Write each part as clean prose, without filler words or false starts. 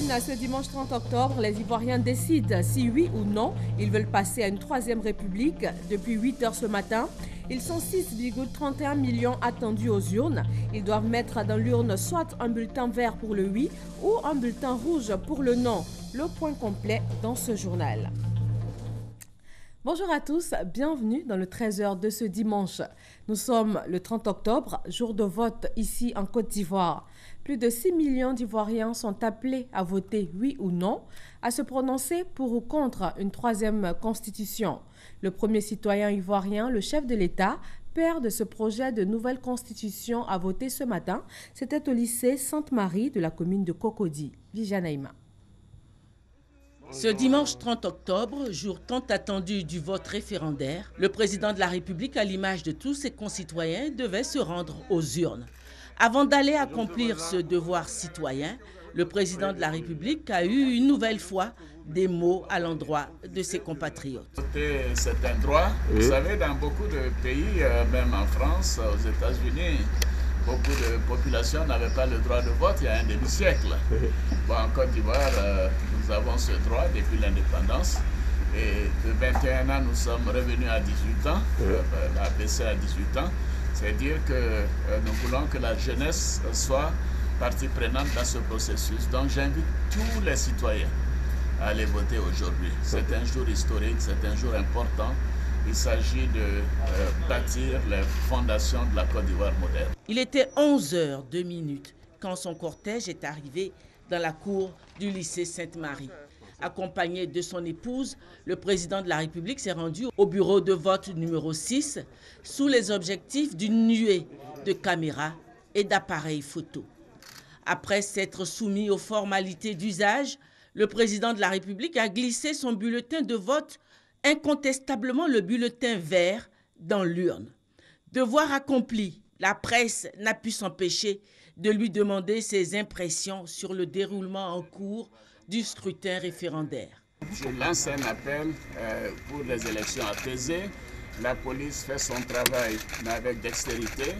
une, ce dimanche 30 octobre, les Ivoiriens décident si oui ou non ils veulent passer à une troisième république. Depuis 8 heures ce matin, ils sont 6,31 millions attendus aux urnes. Ils doivent mettre dans l'urne soit un bulletin vert pour le oui ou un bulletin rouge pour le non. Le point complet dans ce journal. Bonjour à tous, bienvenue dans le 13h de ce dimanche. Nous sommes le 30 octobre, jour de vote ici en Côte d'Ivoire. Plus de 6 millions d'Ivoiriens sont appelés à voter oui ou non, à se prononcer pour ou contre une troisième constitution. Le premier citoyen ivoirien, le chef de l'État, père de ce projet de nouvelle constitution, a voté ce matin. C'était au lycée Sainte-Marie de la commune de Cocody. Vijanaïma. Ce dimanche 30 octobre, jour tant attendu du vote référendaire, le président de la République, à l'image de tous ses concitoyens, devait se rendre aux urnes. Avant d'aller accomplir ce devoir citoyen, le président de la République a eu une nouvelle fois des mots à l'endroit de ses compatriotes. C'est un droit. Vous savez, dans beaucoup de pays, même en France, aux États-Unis, beaucoup de populations n'avaient pas le droit de vote il y a un demi-siècle. Bon, en Côte d'Ivoire, nous avons ce droit depuis l'indépendance. Et de 21 ans, nous sommes revenus à 18 ans, la baissé à 18 ans. C'est-à-dire que nous voulons que la jeunesse soit partie prenante dans ce processus. Donc j'invite tous les citoyens à aller voter aujourd'hui. C'est un jour historique, c'est un jour important. Il s'agit de bâtir les fondations de la Côte d'Ivoire moderne. Il était 11h02 quand son cortège est arrivé dans la cour du lycée Sainte-Marie. Accompagné de son épouse, le président de la République s'est rendu au bureau de vote numéro 6 sous les objectifs d'une nuée de caméras et d'appareils photo. Après s'être soumis aux formalités d'usage, le président de la République a glissé son bulletin de vote, incontestablement le bulletin vert, dans l'urne. Devoir accompli, la presse n'a pu s'empêcher de lui demander ses impressions sur le déroulement en cours du scrutin référendaire. Je lance un appel pour les élections apaisées. La police fait son travail, mais avec dextérité,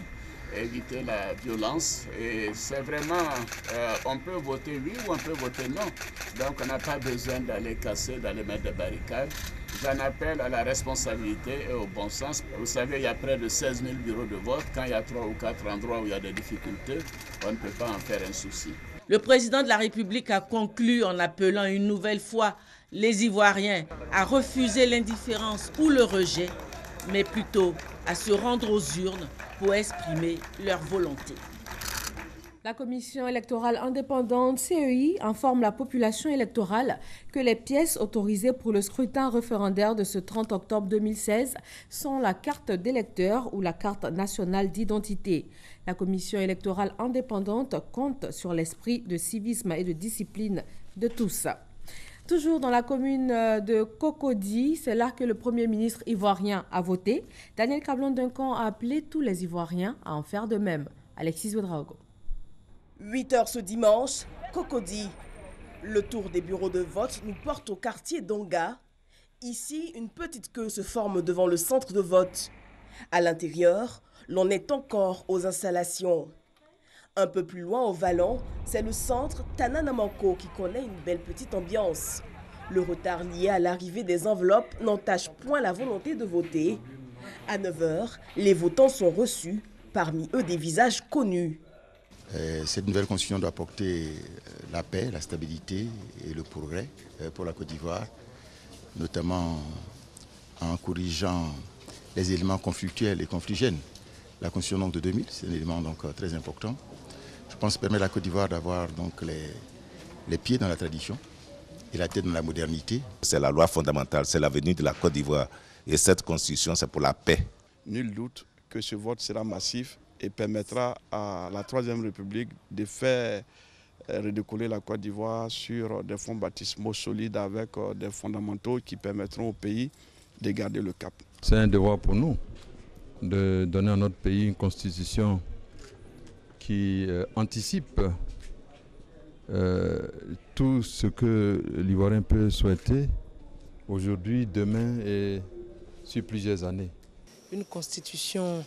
éviter la violence. Et c'est vraiment, on peut voter oui ou on peut voter non. Donc on n'a pas besoin d'aller casser, d'aller mettre des barricades. J'en appelle à la responsabilité et au bon sens. Vous savez, il y a près de 16 000 bureaux de vote. Quand il y a 3 ou 4 endroits où il y a des difficultés, on ne peut pas en faire un souci. Le président de la République a conclu en appelant une nouvelle fois les Ivoiriens à refuser l'indifférence ou le rejet, mais plutôt à se rendre aux urnes pour exprimer leur volonté. La commission électorale indépendante CEI informe la population électorale que les pièces autorisées pour le scrutin référendaire de ce 30 octobre 2016 sont la carte d'électeur ou la carte nationale d'identité. La commission électorale indépendante compte sur l'esprit de civisme et de discipline de tous. Toujours dans la commune de Cocody, c'est là que le Premier ministre ivoirien a voté. Daniel Cablon-Duncan a appelé tous les Ivoiriens à en faire de même. Alexis Ouedraogo. 8 heures ce dimanche, Cocody. Le tour des bureaux de vote nous porte au quartier d'Onga. Ici, une petite queue se forme devant le centre de vote. À l'intérieur, l'on est encore aux installations. Un peu plus loin au Vallon, c'est le centre Tananamanko qui connaît une belle petite ambiance. Le retard lié à l'arrivée des enveloppes n'entache point la volonté de voter. À 9 h, les votants sont reçus, parmi eux des visages connus. Cette nouvelle constitution doit apporter la paix, la stabilité et le progrès pour la Côte d'Ivoire, notamment en corrigeant les éléments conflictuels et confligènes. La constitution donc, de 2000, c'est un élément donc, très important. Je pense permet à la Côte d'Ivoire d'avoir donc les pieds dans la tradition et la tête dans la modernité. C'est la loi fondamentale, c'est l'avenir de la Côte d'Ivoire. Et cette constitution, c'est pour la paix. Nul doute que ce vote sera massif et permettra à la Troisième République de faire redécoller la Côte d'Ivoire sur des fonds baptismaux solides avec des fondamentaux qui permettront au pays de garder le cap. C'est un devoir pour nous de donner à notre pays une constitution qui anticipe tout ce que l'Ivoirien peut souhaiter aujourd'hui, demain et sur plusieurs années. Une constitution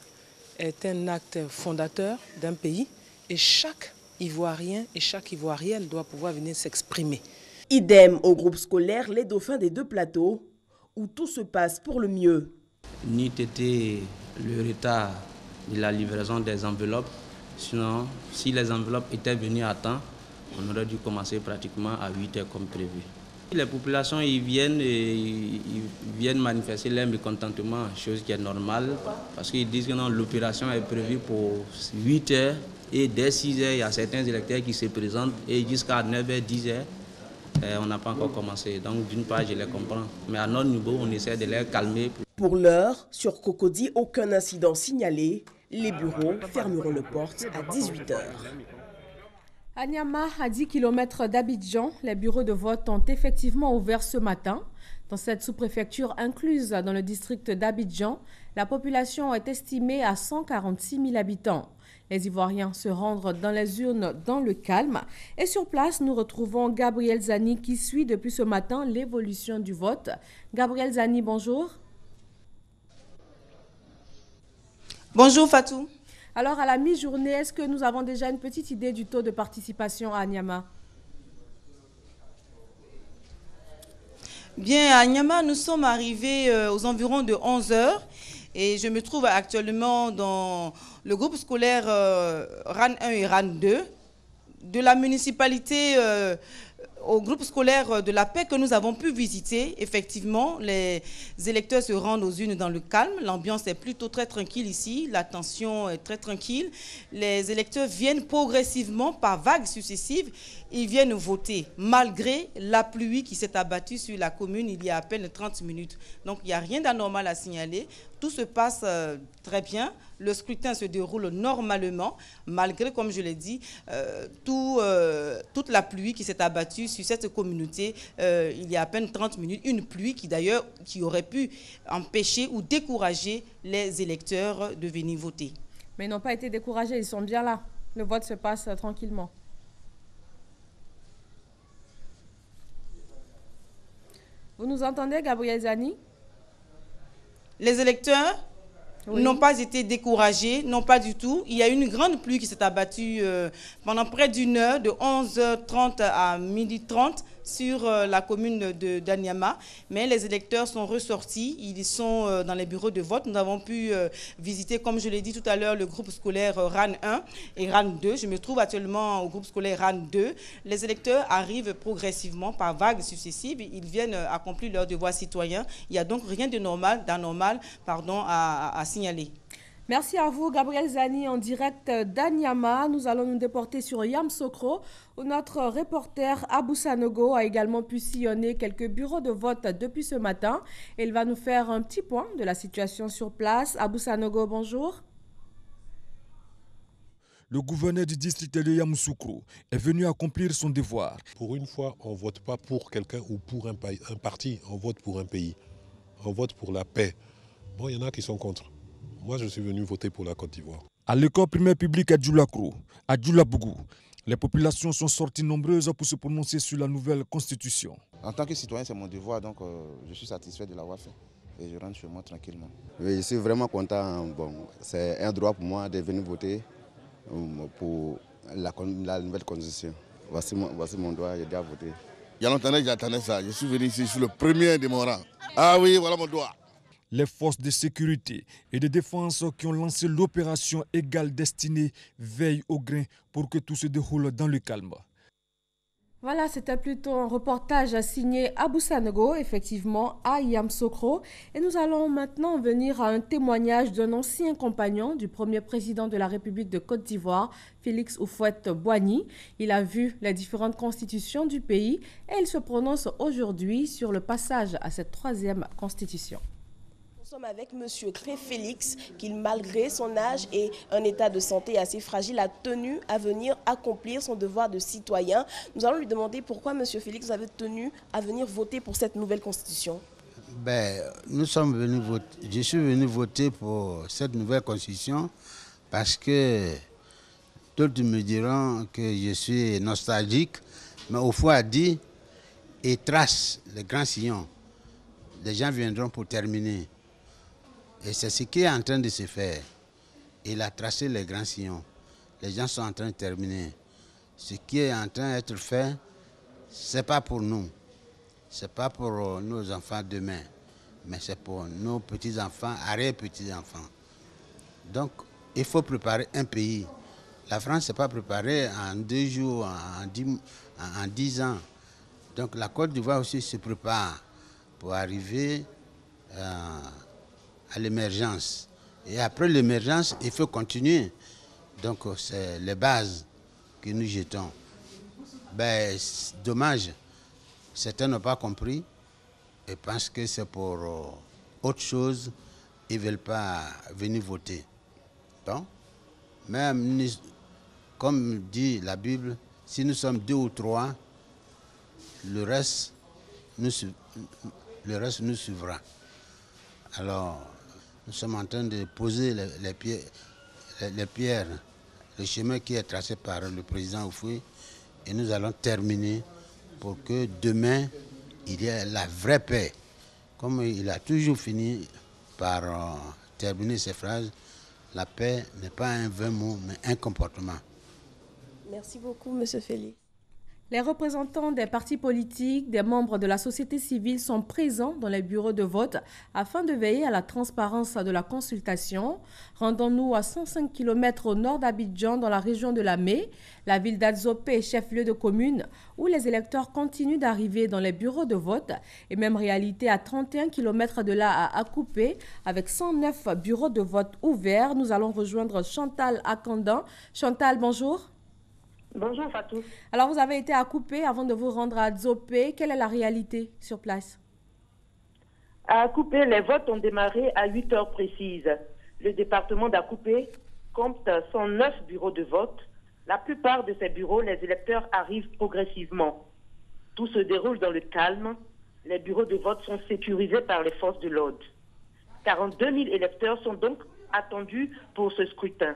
est un acte fondateur d'un pays et chaque Ivoirien et chaque Ivoirienne doit pouvoir venir s'exprimer. Idem au groupe scolaire Les Dauphins des Deux Plateaux, où tout se passe pour le mieux. N'eût été le retard de la livraison des enveloppes, sinon si les enveloppes étaient venues à temps, on aurait dû commencer pratiquement à 8 h comme prévu. Les populations ils viennent manifester leur mécontentement, chose qui est normale, parce qu'ils disent que l'opération est prévue pour 8 h et dès 6 h, il y a certains électeurs qui se présentent et jusqu'à 9 h, 10 h, on n'a pas encore commencé. Donc d'une part, je les comprends, mais à notre niveau, on essaie de les calmer. Pour l'heure, sur Cocody, aucun incident signalé. Les bureaux fermeront leurs portes à 18 h. À Niamey, à 10 km d'Abidjan, les bureaux de vote ont effectivement ouvert ce matin. Dans cette sous-préfecture incluse dans le district d'Abidjan, la population est estimée à 146 000 habitants. Les Ivoiriens se rendent dans les urnes dans le calme. Et sur place, nous retrouvons Gabriel Zani qui suit depuis ce matin l'évolution du vote. Gabriel Zani, bonjour. Bonjour Fatou. Alors, à la mi-journée, est-ce que nous avons déjà une petite idée du taux de participation à Niamey? Bien, à Niamey, nous sommes arrivés aux environs de 11 h et je me trouve actuellement dans le groupe scolaire RAN 1 et RAN 2 de la municipalité au groupe scolaire de la paix que nous avons pu visiter. Effectivement, les électeurs se rendent aux urnes dans le calme. L'ambiance est plutôt très tranquille ici. La tension est très tranquille. Les électeurs viennent progressivement par vagues successives. Ils viennent voter malgré la pluie qui s'est abattue sur la commune il y a à peine 30 minutes. Donc, il n'y a rien d'anormal à signaler. Tout se passe très bien. Le scrutin se déroule normalement, malgré, comme je l'ai dit, toute la pluie qui s'est abattue sur cette communauté il y a à peine 30 minutes. Une pluie qui aurait pu empêcher ou décourager les électeurs de venir voter. Mais ils n'ont pas été découragés, ils sont bien là. Le vote se passe tranquillement. Vous nous entendez, Gabriel Zani? Les électeurs n'ont pas été découragés, non pas du tout. Il y a une grande pluie qui s'est abattue pendant près d'une heure, de 11h30 à 12h30 sur la commune d'Anyama. Mais les électeurs sont ressortis, ils sont dans les bureaux de vote. Nous avons pu visiter, comme je l'ai dit tout à l'heure, le groupe scolaire RAN 1 et RAN 2. Je me trouve actuellement au groupe scolaire RAN 2. Les électeurs arrivent progressivement par vagues successives. Ils viennent accomplir leurs devoirs citoyens. Il n'y a donc rien d'anormal à signaler. Merci à vous, Gabriel Zani, en direct d'Anyama. Nous allons nous déporter sur Yamoussoukro, où notre reporter Abou Sanogo a également pu sillonner quelques bureaux de vote depuis ce matin. Il va nous faire un petit point de la situation sur place. Abou Sanogo, bonjour. Le gouverneur du district de Yamoussoukro est venu accomplir son devoir. Pour une fois, on ne vote pas pour quelqu'un ou pour un parti, on vote pour un pays. On vote pour la paix. Bon, il y en a qui sont contre. Moi, je suis venu voter pour la Côte d'Ivoire. À l'école primaire publique à Djoulakro, à Djoulabougou, les populations sont sorties nombreuses pour se prononcer sur la nouvelle constitution. En tant que citoyen, c'est mon devoir, donc je suis satisfait de l'avoir fait. Et je rentre chez moi tranquillement. Oui, je suis vraiment content. Bon, c'est un droit pour moi de venir voter pour la nouvelle constitution. Voici mon droit, j'ai déjà voté. Il y a longtemps que j'attendais ça. Je suis venu ici, je suis le premier de mon rang. Ah oui, voilà mon droit. Les forces de sécurité et de défense qui ont lancé l'opération Égale Destinée veillent au grain pour que tout se déroule dans le calme. Voilà, c'était plutôt un reportage signé Abou Sanogo, effectivement, à Yamoussoukro. Et nous allons maintenant venir à un témoignage d'un ancien compagnon du premier président de la République de Côte d'Ivoire, Félix Houphouët-Boigny. Il a vu les différentes constitutions du pays et il se prononce aujourd'hui sur le passage à cette troisième constitution. Nous sommes avec M. Cré Félix, qui malgré son âge et un état de santé assez fragile, a tenu à venir accomplir son devoir de citoyen. Nous allons lui demander pourquoi M. Félix vous avez tenu à venir voter pour cette nouvelle constitution. Nous sommes venus voter. Je suis venu voter pour cette nouvelle constitution parce que d'autres me diront que je suis nostalgique, mais au fond, a dit et trace le grand sillon. Les gens viendront pour terminer. Et c'est ce qui est en train de se faire. Il a tracé les grands sillons. Les gens sont en train de terminer. ce qui est en train d'être fait, ce n'est pas pour nous. Ce n'est pas pour nos enfants demain, mais c'est pour nos petits-enfants, arrière-petits-enfants. Donc, il faut préparer un pays. La France n'est pas préparée en 2 jours, en 10 ans. Donc, la Côte d'Ivoire aussi se prépare pour arriver à l'émergence. Et après l'émergence, il faut continuer. Donc, c'est les bases que nous jetons. Ben, c'est dommage. Certains n'ont pas compris et pensent que c'est pour autre chose. Ils ne veulent pas venir voter. Donc, même comme dit la Bible, si nous sommes 2 ou 3, le reste nous suivra. Alors, nous sommes en train de poser les pierres, le chemin qui est tracé par le président Houphouët, et nous allons terminer pour que demain, il y ait la vraie paix. Comme il a toujours fini par terminer ses phrases, la paix n'est pas un vain mot, mais un comportement. Merci beaucoup, M. Félix. Les représentants des partis politiques, des membres de la société civile sont présents dans les bureaux de vote afin de veiller à la transparence de la consultation. Rendons-nous à 105 km au nord d'Abidjan, dans la région de Lamé, la ville d'Adzopé, chef-lieu de commune, où les électeurs continuent d'arriver dans les bureaux de vote. Et même réalité à 31 km de là à Akoupé, avec 109 bureaux de vote ouverts. Nous allons rejoindre Chantal Akandan. Chantal, bonjour. Bonjour Fatou. Alors, vous avez été à Akoupé avant de vous rendre à Adzopé. Quelle est la réalité sur place? À Akoupé, les votes ont démarré à 8 heures précises. Le département d'Akoupé compte 109 bureaux de vote. La plupart de ces bureaux, les électeurs arrivent progressivement. Tout se déroule dans le calme. Les bureaux de vote sont sécurisés par les forces de l'ordre. 42 000 électeurs sont donc attendus pour ce scrutin.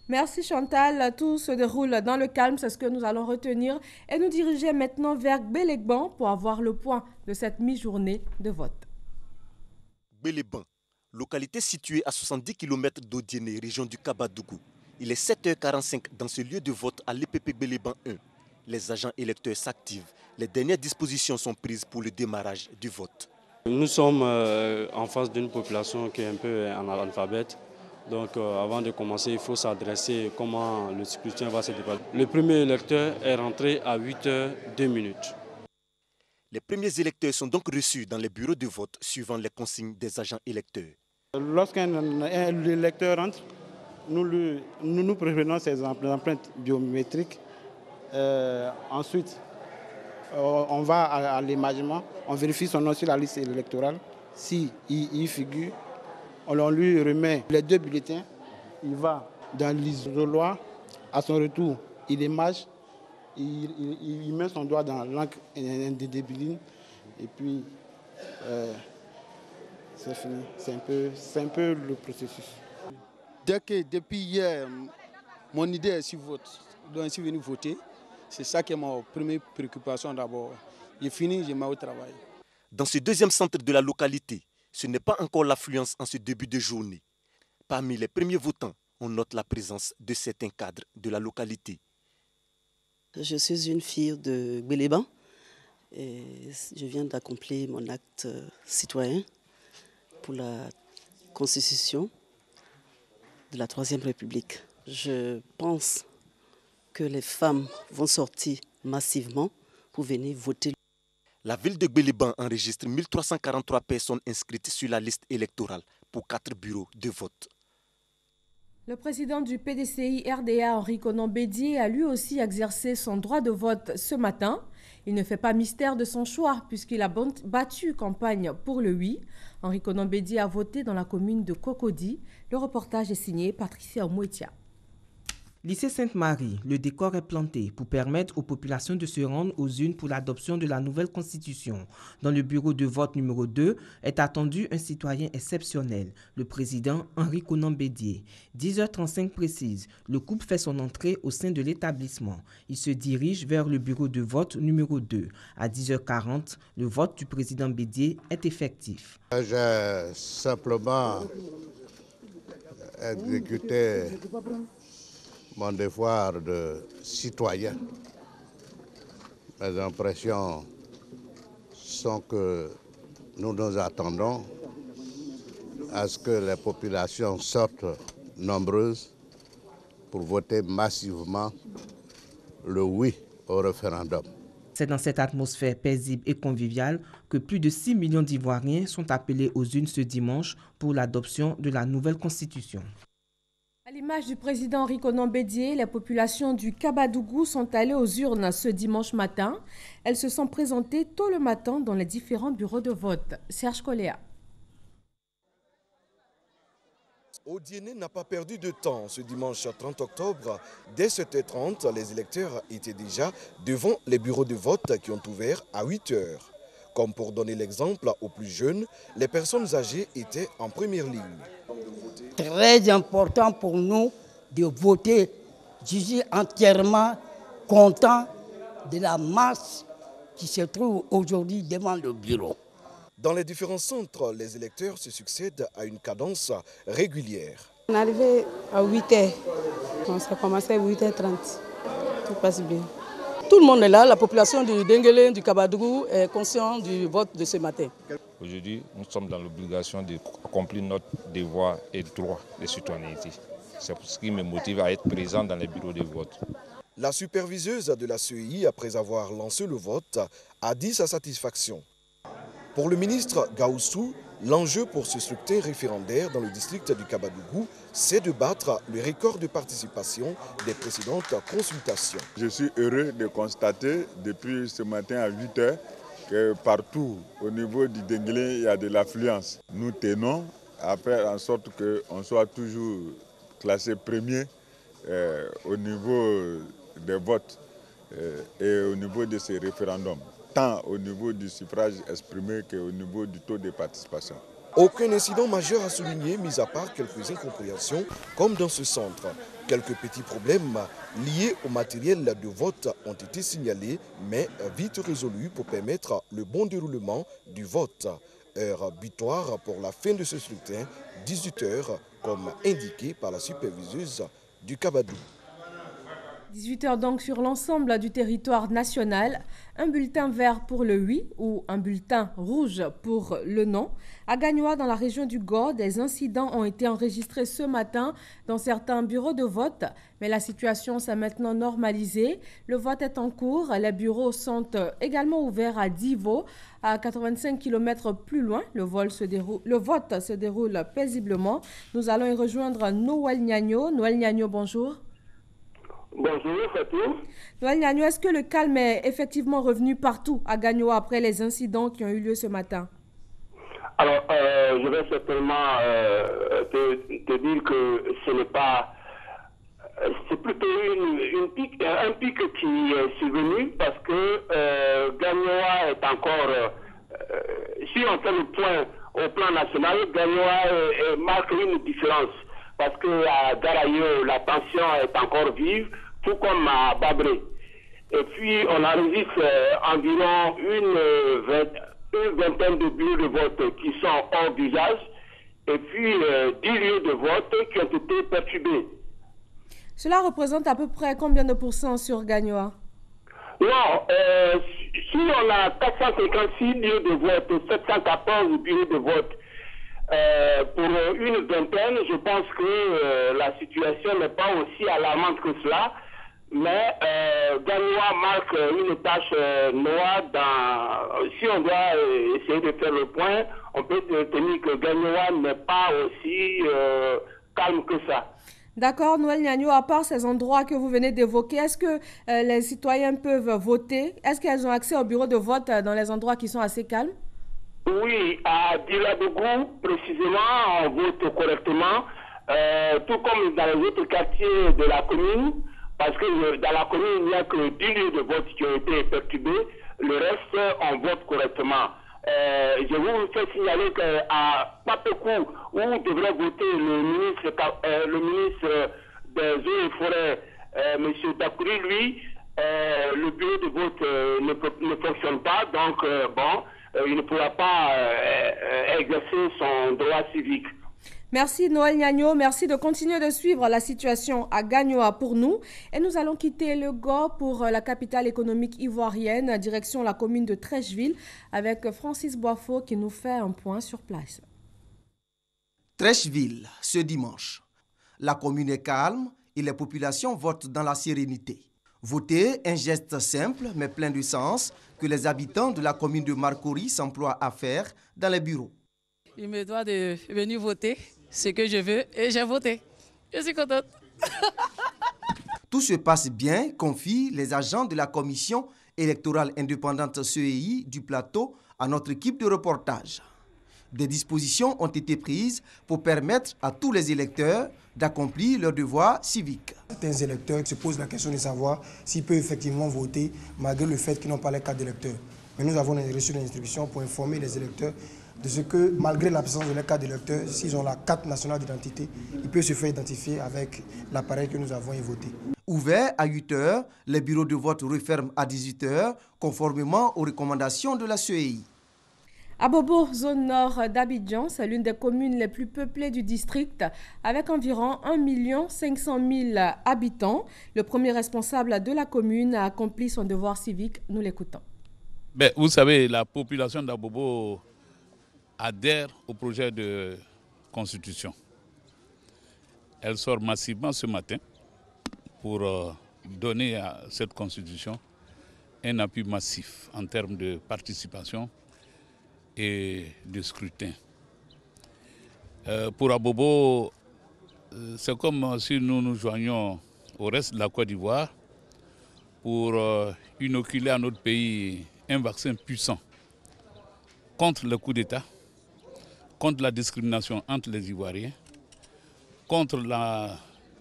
Merci Chantal, tout se déroule dans le calme, c'est ce que nous allons retenir et nous diriger maintenant vers Gbéléban pour avoir le point de cette mi-journée de vote. Gbéléban, localité située à 70 km d'Odiéné, région du Kabadougou. Il est 7h45 dans ce lieu de vote à l'EPP Gbéléban 1. Les agents électeurs s'activent. Les dernières dispositions sont prises pour le démarrage du vote. Nous sommes en face d'une population qui est un peu analphabète. Donc avant de commencer, il faut s'adresser comment le scrutin va se dérouler. Le premier électeur est rentré à 8h02. Les premiers électeurs sont donc reçus dans les bureaux de vote suivant les consignes des agents électeurs. Lorsqu'un électeur rentre, nous prenons ses empreintes biométriques. Ensuite, on va à l'émagement, on vérifie son nom sur la liste électorale. S'il y figure, on lui remet les 2 bulletins, il va dans l'isoloir, à son retour, il émage, il met son doigt dans l'encre indélébile et puis c'est fini. C'est un peu le processus. Depuis hier, mon idée est je suis venu voter. C'est ça qui est ma première préoccupation d'abord. J'ai fini, je mets au travail. Dans ce deuxième centre de la localité, ce n'est pas encore l'affluence en ce début de journée. Parmi les premiers votants, on note la présence de certains cadres de la localité. Je suis une fille de Gbéléban et je viens d'accomplir mon acte citoyen pour la constitution de la Troisième République. Je pense que les femmes vont sortir massivement pour venir voter. La ville de Gbéléban enregistre 1343 personnes inscrites sur la liste électorale pour 4 bureaux de vote. Le président du PDCI RDA, Henri Konan Bédié, a lui aussi exercé son droit de vote ce matin. Il ne fait pas mystère de son choix puisqu'il a battu campagne pour le oui. Henri Konan Bédié a voté dans la commune de Cocody. Le reportage est signé Patricia Omouetia. Lycée Sainte-Marie, le décor est planté pour permettre aux populations de se rendre aux urnes pour l'adoption de la nouvelle constitution. Dans le bureau de vote numéro 2 est attendu un citoyen exceptionnel, le président Henri Konan Bédié. 10h35 précise, le couple fait son entrée au sein de l'établissement. Il se dirige vers le bureau de vote numéro 2. À 10h40, le vote du président Bédié est effectif. J'ai simplement exécuté mon devoir de citoyen. Mes impressions sont que nous nous attendons à ce que les populations sortent nombreuses pour voter massivement le oui au référendum. C'est dans cette atmosphère paisible et conviviale que plus de 6 millions d'Ivoiriens sont appelés aux urnes ce dimanche pour l'adoption de la nouvelle constitution. À l'image du président Rikonan Bédié, les populations du Kabadougou sont allées aux urnes ce dimanche matin. Elles se sont présentées tôt le matin dans les différents bureaux de vote. Serge Coléa. Odiéné n'a pas perdu de temps. Ce dimanche 30 octobre, dès 7h30, les électeurs étaient déjà devant les bureaux de vote qui ont ouvert à 8h. Comme pour donner l'exemple aux plus jeunes, les personnes âgées étaient en première ligne. Très important pour nous de voter. Je suis entièrement content de la masse qui se trouve aujourd'hui devant le bureau. Dans les différents centres, les électeurs se succèdent à une cadence régulière. On est arrivé à 8h. On s'est commencé à 8h30. Tout passe bien. Tout le monde est là. La population du Denguélé, du Kabadougou est consciente du vote de ce matin. Aujourd'hui, nous sommes dans l'obligation d'accomplir notre devoir et droit de citoyenneté. C'est ce qui me motive à être présent dans les bureaux de vote. La superviseuse de la CEI, après avoir lancé le vote, a dit sa satisfaction. Pour le ministre Gaoussou, l'enjeu pour ce scrutin référendaire dans le district du Kabadougou, c'est de battre le record de participation des précédentes consultations. Je suis heureux de constater depuis ce matin à 8h que partout au niveau du Denguélé, il y a de l'affluence. Nous tenons à faire en sorte qu'on soit toujours classé premier au niveau des votes et au niveau de ces référendums, tant au niveau du suffrage exprimé qu'au niveau du taux de participation. Aucun incident majeur à souligner, mis à part quelques incompréhensions, comme dans ce centre. Quelques petits problèmes liés au matériel de vote ont été signalés, mais vite résolus pour permettre le bon déroulement du vote. Heure butoir pour la fin de ce scrutin, 18h, comme indiqué par la superviseuse du Kabadougou. 18h donc sur l'ensemble du territoire national, un bulletin vert pour le oui ou un bulletin rouge pour le non. À Gagnoa, dans la région du Gord, des incidents ont été enregistrés ce matin dans certains bureaux de vote, mais la situation s'est maintenant normalisée. Le vote est en cours, les bureaux sont également ouverts à Divo, à 85 km plus loin. Le vote se déroule paisiblement. Nous allons y rejoindre Noël Niagno. Noël Niagno, bonjour. Bonjour, Fatou. Noël Niagno, est-ce que le calme est effectivement revenu partout à Gagnoa après les incidents qui ont eu lieu ce matin? Alors, je vais certainement te dire que ce n'est pas... C'est plutôt un pic qui est survenu parce que Gagnoa est encore... si on fait le point au plan national, Gagnoa marque une différence. Parce qu'à Garayo, la tension est encore vive, tout comme à Babré. Et puis, on enregistre environ une vingtaine de bureaux de vote qui sont hors d'usage, et puis 10 lieux de vote qui ont été perturbés. Cela représente à peu près combien de pourcents sur Gagnoa? Non, si on a 456 lieux de vote, 714 bureaux de vote, pour une vingtaine, je pense que la situation n'est pas aussi alarmante que cela, mais Gagnoa marque une tache noire si on doit essayer de faire le point, on peut tenir que Gagnoa n'est pas aussi calme que ça. D'accord, Noël Niagno, à part ces endroits que vous venez d'évoquer, est-ce que les citoyens peuvent voter? Est-ce qu'elles ont accès au bureau de vote dans les endroits qui sont assez calmes? Oui, à Diladougou, précisément, on vote correctement, tout comme dans les autres quartiers de la commune, parce que dans la commune, il n'y a que 10 lieux de vote qui ont été perturbés, le reste, on vote correctement. Je vous fais signaler qu'à Papekou, où devrait voter le ministre des Eaux et Forêts, M. Dakouri, lui, le bureau de vote ne fonctionne pas, donc il ne pourra pas exercer son droit civique. Merci Noël Nyagno, merci de continuer de suivre la situation à Gagnoa pour nous. Et nous allons quitter le Go pour la capitale économique ivoirienne, direction la commune de Treichville, avec Francis Boifo qui nous fait un point sur place. Treichville, ce dimanche. La commune est calme et les populations votent dans la sérénité. Voter, un geste simple mais plein de sens que les habitants de la commune de Marcory s'emploient à faire dans les bureaux. Il me doit de venir voter ce que je veux et j'ai voté. Je suis contente. Tout se passe bien, confient les agents de la commission électorale indépendante CEI du plateau à notre équipe de reportage. Des dispositions ont été prises pour permettre à tous les électeurs d'accomplir leur devoir civique. Certains électeurs se posent la question de savoir s'ils peuvent effectivement voter malgré le fait qu'ils n'ont pas les cartes d'électeurs. Mais nous avons reçu des instructions pour informer les électeurs de ce que, malgré l'absence de leur carte d'électeur, s'ils ont la carte nationale d'identité, ils peuvent se faire identifier avec l'appareil que nous avons voté. Ouvert à 8 h, les bureaux de vote referment à 18 h, conformément aux recommandations de la CEI. Abobo, zone nord d'Abidjan, c'est l'une des communes les plus peuplées du district, avec environ 1 500 000 habitants. Le premier responsable de la commune a accompli son devoir civique. Nous l'écoutons. Vous savez, la population d'Abobo adhère au projet de constitution. Elle sort massivement ce matin pour donner à cette constitution un appui massif en termes de participation et de scrutin. Pour Abobo, c'est comme si nous nous joignions au reste de la Côte d'Ivoire pour inoculer à notre pays un vaccin puissant contre le coup d'État, contre la discrimination entre les Ivoiriens, contre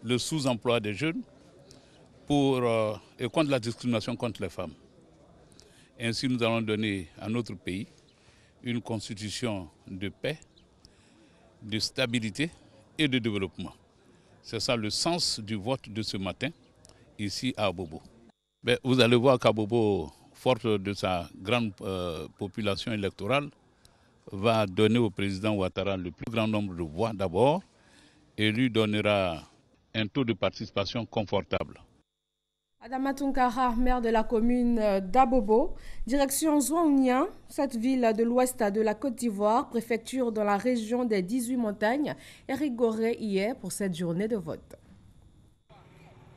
le sous-emploi des jeunes et contre la discrimination contre les femmes. Ainsi, nous allons donner à notre pays une constitution de paix, de stabilité et de développement. C'est ça le sens du vote de ce matin, ici à Abobo. Vous allez voir qu'Abobo, forte de sa grande population électorale, va donner au président Ouattara le plus grand nombre de voix d'abord et lui donnera un taux de participation confortable. Adama Tunkara, maire de la commune d'Abobo, direction Zouangnian, cette ville de l'ouest de la Côte d'Ivoire, préfecture dans la région des 18 montagnes, est rigorée hier pour cette journée de vote.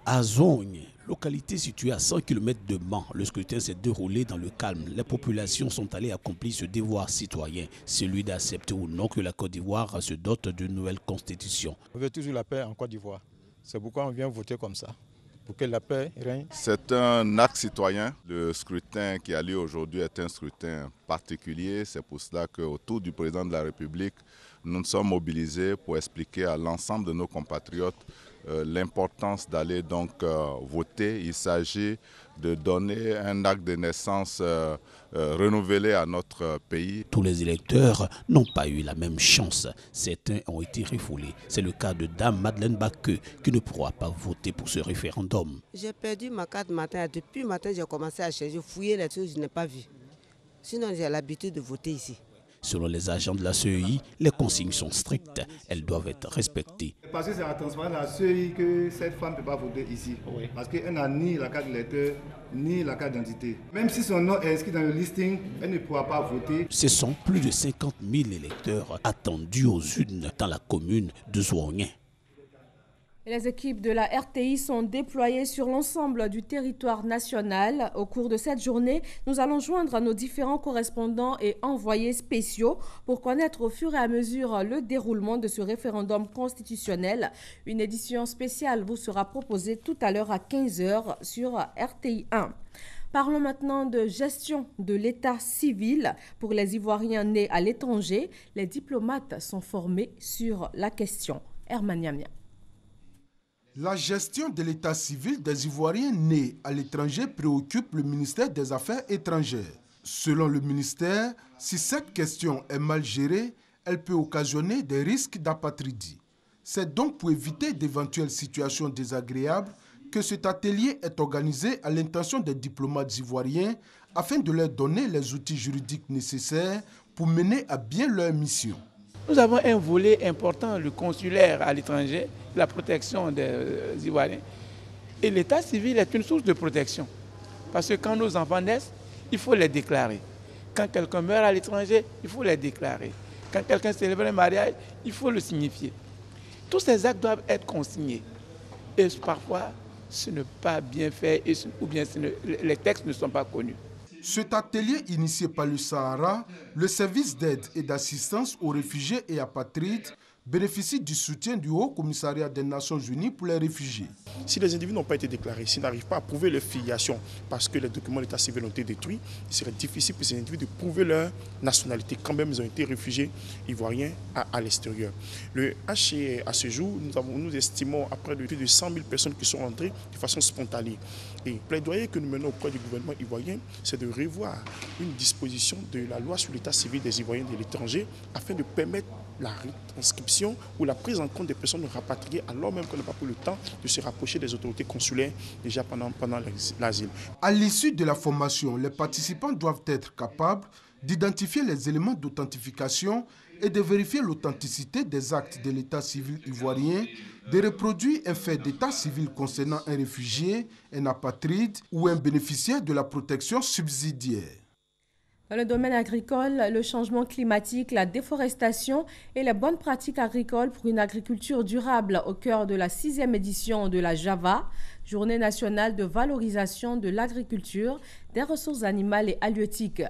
À Zongne, localité située à 100 km de Mans, le scrutin s'est déroulé dans le calme. Les populations sont allées accomplir ce devoir citoyen, celui d'accepter ou non que la Côte d'Ivoire se dote d'une nouvelle constitution. On veut toujours la paix en Côte d'Ivoire. C'est pourquoi on vient voter comme ça, pour que la paix règne. C'est un acte citoyen. Le scrutin qui a lieu aujourd'hui est un scrutin particulier. C'est pour cela qu'autour du président de la République, nous nous sommes mobilisés pour expliquer à l'ensemble de nos compatriotes l'importance d'aller donc voter. Il s'agit de donner un acte de naissance renouvelé à notre pays. Tous les électeurs n'ont pas eu la même chance. Certains ont été refoulés. C'est le cas de Dame Madeleine Bakeu qui ne pourra pas voter pour ce référendum. J'ai perdu ma carte matin. Depuis matin, j'ai commencé à chercher, fouiller les choses, je n'ai pas vu. Sinon, j'ai l'habitude de voter ici. Selon les agents de la CEI, les consignes sont strictes. Elles doivent être respectées. Parce que c'est la transparence de la CEI que cette femme ne peut pas voter ici. Oui. Parce qu'elle n'a ni la carte d'électeur, ni la carte d'identité. Même si son nom est inscrit dans le listing, elle ne pourra pas voter. Ce sont plus de 50 000 électeurs attendus aux urnes dans la commune de Zouangnian. Les équipes de la RTI sont déployées sur l'ensemble du territoire national. Au cours de cette journée, nous allons joindre nos différents correspondants et envoyés spéciaux pour connaître au fur et à mesure le déroulement de ce référendum constitutionnel. Une édition spéciale vous sera proposée tout à l'heure à 15 h sur RTI 1. Parlons maintenant de gestion de l'état civil. Pour les Ivoiriens nés à l'étranger, les diplomates sont formés sur la question. Herman Niamia. La gestion de l'état civil des Ivoiriens nés à l'étranger préoccupe le ministère des Affaires étrangères. Selon le ministère, si cette question est mal gérée, elle peut occasionner des risques d'apatridie. C'est donc pour éviter d'éventuelles situations désagréables que cet atelier est organisé à l'intention des diplomates ivoiriens afin de leur donner les outils juridiques nécessaires pour mener à bien leur mission. Nous avons un volet important, le consulaire à l'étranger, la protection des Ivoiriens. Et l'état civil est une source de protection. Parce que quand nos enfants naissent, il faut les déclarer. Quand quelqu'un meurt à l'étranger, il faut les déclarer. Quand quelqu'un célèbre un mariage, il faut le signifier. Tous ces actes doivent être consignés. Et parfois, ce n'est pas bien fait ou bien les textes ne sont pas connus. Cet atelier initié par le Sahara, le service d'aide et d'assistance aux réfugiés et apatrides, bénéficie du soutien du Haut Commissariat des Nations Unies pour les réfugiés. Si les individus n'ont pas été déclarés, s'ils n'arrivent pas à prouver leur filiation parce que les documents d'état civil ont été détruits, il serait difficile pour ces individus de prouver leur nationalité quand même ils ont été réfugiés ivoiriens à l'extérieur. Le HCR, à ce jour, nous estimons à près de plus de 100 000 personnes qui sont rentrées de façon spontanée. Et le plaidoyer que nous menons auprès du gouvernement ivoirien, c'est de revoir une disposition de la loi sur l'état civil des Ivoiriens de l'étranger afin de permettre la réinscription ou la prise en compte des personnes rapatriées alors même qu'on n'a pas pris le temps de se rapprocher des autorités consulaires déjà pendant l'asile. À l'issue de la formation, les participants doivent être capables d'identifier les éléments d'authentification et de vérifier l'authenticité des actes de l'état civil ivoirien, de reproduire un fait d'état civil concernant un réfugié, un apatride ou un bénéficiaire de la protection subsidiaire. Dans le domaine agricole, le changement climatique, la déforestation et les bonnes pratiques agricoles pour une agriculture durable au cœur de la 6e édition de la JAVA, Journée nationale de valorisation de l'agriculture, des ressources animales et halieutiques.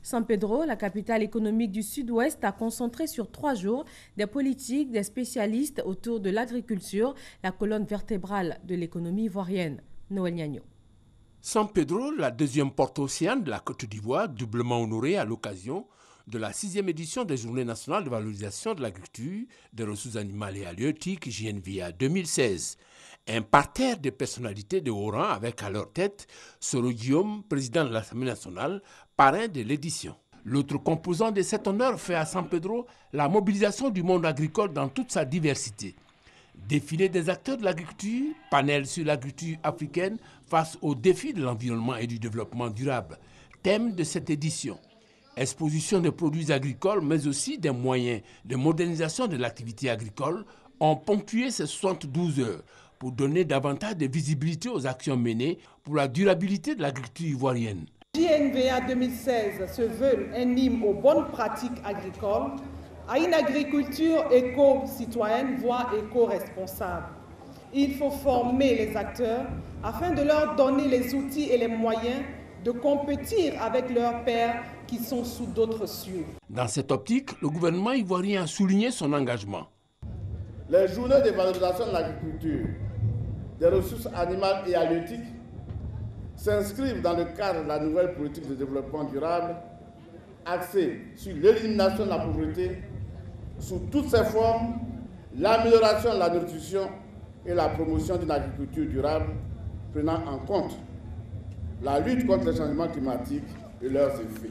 San Pedro, la capitale économique du Sud-Ouest, a concentré sur 3 jours des politiques, des spécialistes autour de l'agriculture, la colonne vertébrale de l'économie ivoirienne. Noël Niagno. San Pedro, la deuxième porte océane de la Côte d'Ivoire, doublement honorée à l'occasion de la 6e édition des Journées nationales de valorisation de l'agriculture, des ressources animales et halieutiques, JNVA 2016. Un parterre de personnalités de haut rang avec à leur tête Soro Guillaume, président de l'Assemblée nationale, parrain de l'édition. L'autre composant de cet honneur fait à San Pedro la mobilisation du monde agricole dans toute sa diversité. Défilé des acteurs de l'agriculture, panel sur l'agriculture africaine face aux défis de l'environnement et du développement durable. Thème de cette édition. Exposition de produits agricoles, mais aussi des moyens de modernisation de l'activité agricole ont ponctué ces 72 heures pour donner davantage de visibilité aux actions menées pour la durabilité de l'agriculture ivoirienne. JNVA 2016 se veut un hymne aux bonnes pratiques agricoles, à une agriculture éco-citoyenne, voire éco-responsable. Il faut former les acteurs afin de leur donner les outils et les moyens de compétir avec leurs pairs qui sont sous d'autres cieux. Dans cette optique, le gouvernement ivoirien a souligné son engagement. Les journées de valorisation de l'agriculture, des ressources animales et halieutiques s'inscrivent dans le cadre de la nouvelle politique de développement durable axée sur l'élimination de la pauvreté sous toutes ses formes, l'amélioration de la nutrition et la promotion d'une agriculture durable prenant en compte la lutte contre les changements climatiques et leurs effets.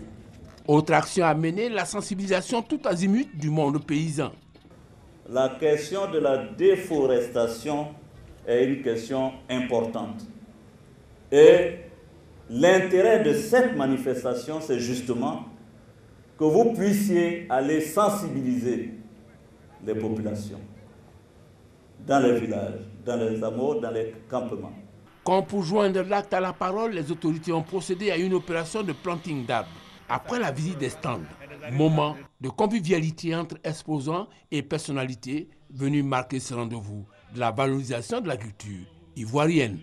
Autre action à mener, la sensibilisation tout azimut du monde paysan. La question de la déforestation est une question importante. Et l'intérêt de cette manifestation, c'est justement que vous puissiez aller sensibiliser les populations dans les villages, dans les hameaux, dans les campements. Comme pour joindre l'acte à la parole, les autorités ont procédé à une opération de planting d'arbres. Après la visite des stands, moment de convivialité entre exposants et personnalités venus marquer ce rendez-vous de la valorisation de l'agriculture ivoirienne.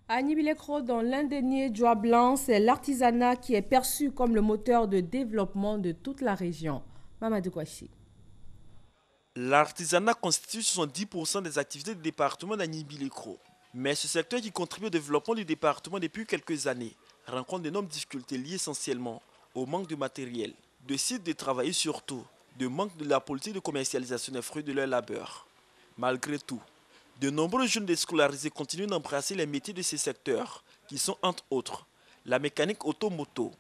À Nibilekro, dans l'indénié joie blanc, c'est l'artisanat qui est perçu comme le moteur de développement de toute la région. Mamadou Kouachi. L'artisanat constitue 70% des activités du département d'Anibilekro. Mais ce secteur qui contribue au développement du département depuis quelques années rencontre d'énormes difficultés liées essentiellement au manque de matériel, de sites de travail et surtout de manque de la politique de commercialisation des fruits de leur labeur. Malgré tout, de nombreux jeunes déscolarisés continuent d'embrasser les métiers de ces secteurs qui sont entre autres la mécanique automoto,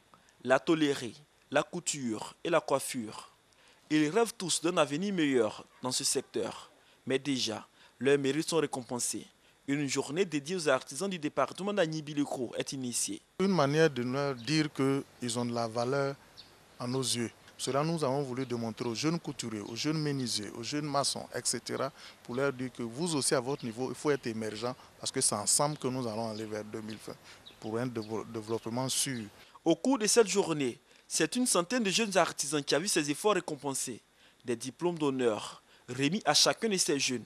la tôlerie, la couture et la coiffure. Ils rêvent tous d'un avenir meilleur dans ce secteur, mais déjà, leurs mérites sont récompensés. Une journée dédiée aux artisans du département d'Anibilekro est initiée. Une manière de leur dire qu'ils ont de la valeur à nos yeux. Cela, nous avons voulu démontrer aux jeunes couturiers, aux jeunes menuisiers, aux jeunes maçons, etc., pour leur dire que vous aussi, à votre niveau, il faut être émergent parce que c'est ensemble que nous allons aller vers 2020 pour un développement sûr. Au cours de cette journée, c'est une centaine de jeunes artisans qui a vu ses efforts récompensés. Des diplômes d'honneur remis à chacun de ces jeunes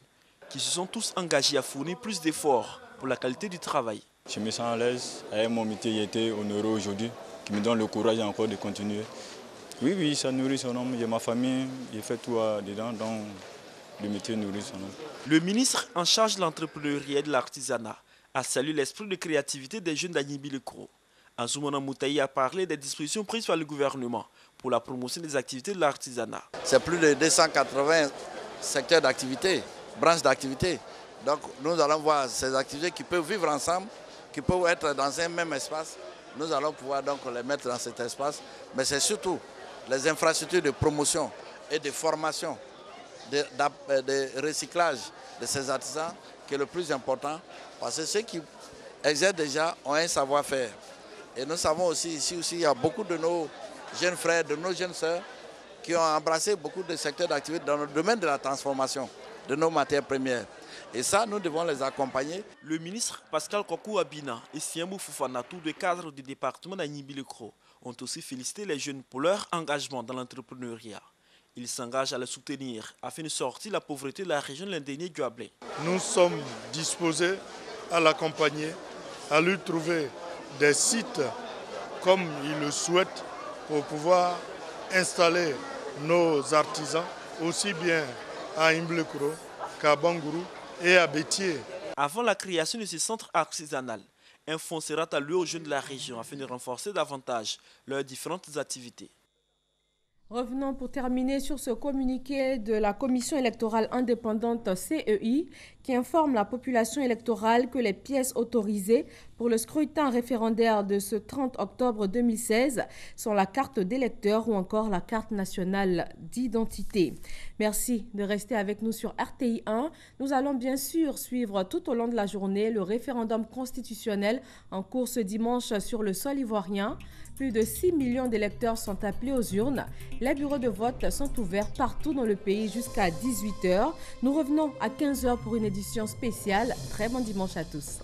qui se sont tous engagés à fournir plus d'efforts pour la qualité du travail. Je me sens à l'aise avec mon métier, j'ai été honoré aujourd'hui, qui me donne le courage encore de continuer. Oui, ça nourrit son homme, j'ai ma famille, j'ai fait tout dedans, donc le métier nourrit son homme. Le ministre en charge de l'entrepreneuriat et de l'artisanat a salué l'esprit de créativité des jeunes d'Agnibi-le-Cros. Ansoumana Moutaï a parlé des dispositions prises par le gouvernement pour la promotion des activités de l'artisanat. C'est plus de 280 secteurs d'activité, branches d'activité. Donc nous allons voir ces activités qui peuvent vivre ensemble, qui peuvent être dans un même espace. Nous allons pouvoir donc les mettre dans cet espace. Mais c'est surtout les infrastructures de promotion et de formation, de recyclage de ces artisans qui est le plus important. Parce que ceux qui exercent déjà ont un savoir-faire. Et nous savons aussi, ici aussi, il y a beaucoup de nos jeunes frères, de nos jeunes sœurs qui ont embrassé beaucoup de secteurs d'activité dans le domaine de la transformation de nos matières premières. Et ça, nous devons les accompagner. Le ministre Pascal Kokou Abina et Siamou Foufana, tous les cadres du département d'Agnibi-le-Cros, ont aussi félicité les jeunes pour leur engagement dans l'entrepreneuriat. Ils s'engagent à les soutenir afin de sortir la pauvreté de la région de l'Indénié-Guablé. Nous sommes disposés à l'accompagner, à lui trouver des sites comme il le souhaite pour pouvoir installer nos artisans aussi bien à Agnibi-le-Cros qu'à Bangourou et à Bétier. Avant la création de ce centre artisanal, un fonds sera alloué aux jeunes de la région afin de renforcer davantage leurs différentes activités. Revenons pour terminer sur ce communiqué de la Commission électorale indépendante CEI qui informe la population électorale que les pièces autorisées pour le scrutin référendaire de ce 30 octobre 2016 sont la carte d'électeur ou encore la carte nationale d'identité. Merci de rester avec nous sur RTI 1. Nous allons bien sûr suivre tout au long de la journée le référendum constitutionnel en cours ce dimanche sur le sol ivoirien. Plus de 6 millions d'électeurs sont appelés aux urnes. Les bureaux de vote sont ouverts partout dans le pays jusqu'à 18h. Nous revenons à 15h pour une édition spéciale. Très bon dimanche à tous.